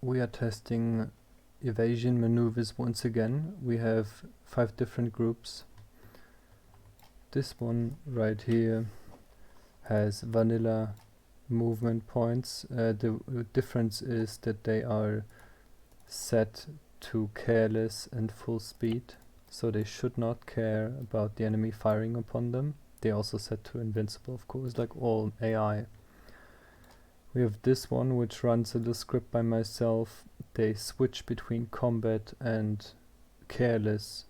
we are testing evasion maneuvers once again. We have 5 different groups. This one right here has vanilla movement points. The difference is that they are set to careless and full speed, so they should not care about the enemy firing upon them. They also set to invincible, of course, like all AI. We have this one which runs a little script by myself. They switch between combat and careless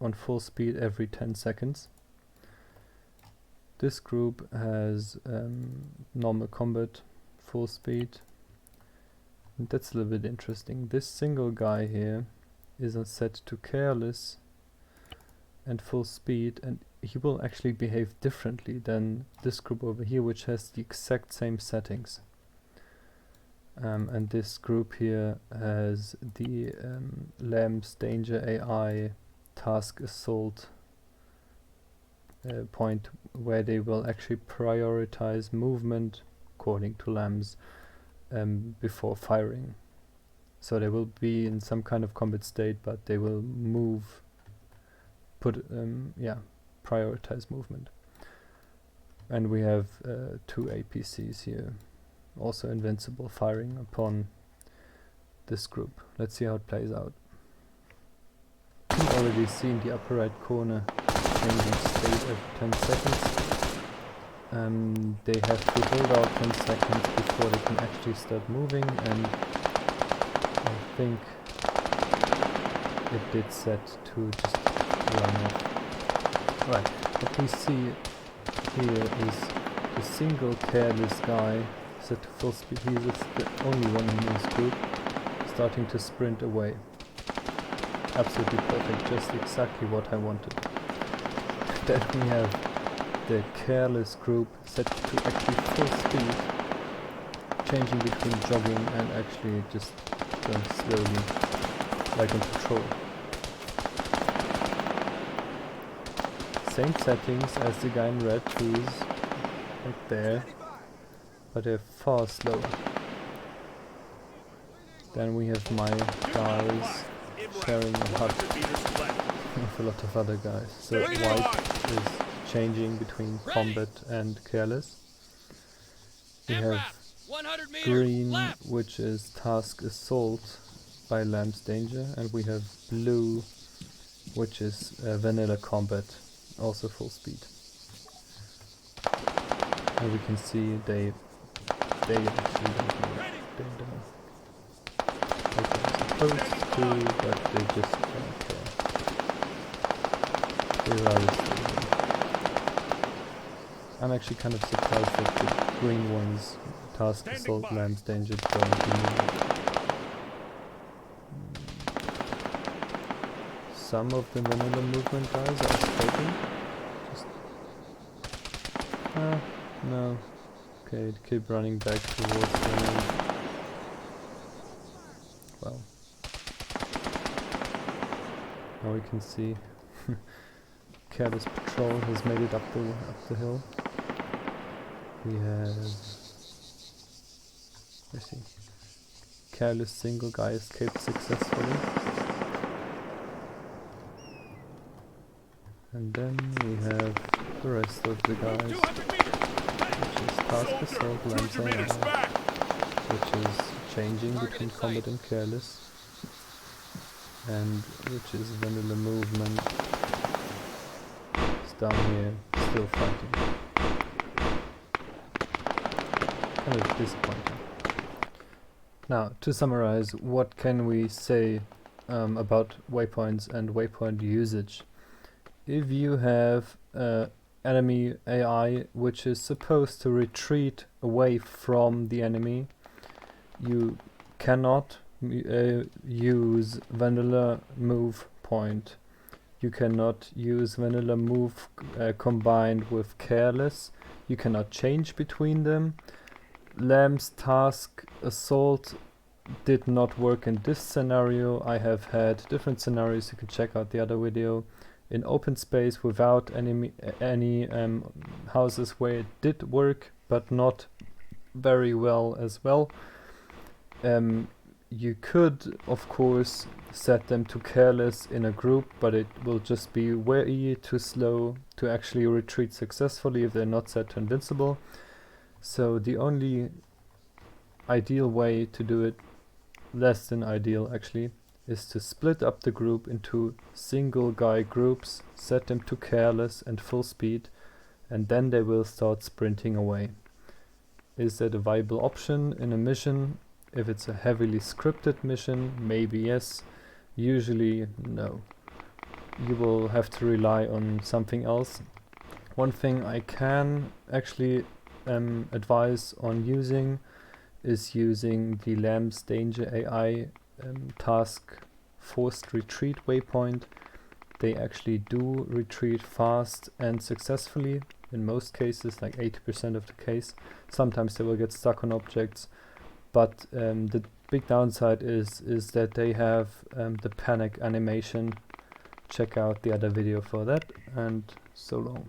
on full speed every 10 seconds. This group has normal combat, full speed. And that's a little bit interesting. This single guy here is set to careless and full speed, and he will actually behave differently than this group over here, which has the exact same settings. And this group here has the Lamb's Danger AI Task Assault point, where they will actually prioritize movement according to Lamb's before firing. So they will be in some kind of combat state, but they will move, prioritize movement. And we have 2 APCs here, also invincible, firing upon this group. Let's see how it plays out. You've already seen the upper right corner changing state every 10 seconds. They have to hold out 10 seconds before they can actually start moving, and I think it did set to just run off. Right, what we see here is the single careless guy set to full speed. He's the only one in this group, starting to sprint away. Absolutely perfect, just exactly what I wanted. Then we have the careless group set to actually full speed, changing between jogging and actually just going slowly, like in patrol. Same settings as the guy in red, who's right there, but they're far slower. Then we have my guys sharing a hut with a lot of other guys. So white is changing between combat and careless. We have green, which is task assault by Lamb's Danger, and we have blue, which is vanilla combat, also full speed. And we can see they actually don't know. They don't. They're supposed to, but they just don't care. They rather stay there. I'm actually kind of surprised that the green ones, task assault, Lamb's Danger, don't move. Some of the vanilla movement guys are stopping. Just no. Okay, keep running back towards them. Well, now we can see Careless Patrol has made it up the hill. We have, let's see, Careless single guy escaped successfully. And then we have the rest of the guys, which is Task Assault, Lamb's AI, which is changing between combat and careless, and which is vanilla movement. It's down here, still fighting. Kind of disappointing. Now, to summarize, what can we say about waypoints and waypoint usage? If you have enemy AI which is supposed to retreat away from the enemy, you cannot use vanilla move point. You cannot use vanilla move combined with careless. You cannot change between them. Lamb's task assault did not work in this scenario. I have had different scenarios. You can check out the other video. In open space without any houses where it did work, but not very well as well. You could, of course, set them to careless in a group, but it will just be way too slow to actually retreat successfully if they're not set to invincible. So the only ideal way to do it, less than ideal actually, is to split up the group into single guy groups, set them to careless and full speed, and then they will start sprinting away. Is that a viable option in a mission? If it's a heavily scripted mission, maybe yes. Usually no. You will have to rely on something else. One thing I can actually advise on using is using the LAM's Danger AI task forced retreat waypoint. They actually do retreat fast and successfully in most cases, like 80% of the case. Sometimes they will get stuck on objects, but the big downside is that they have the panic animation. Check out the other video for that, and so long.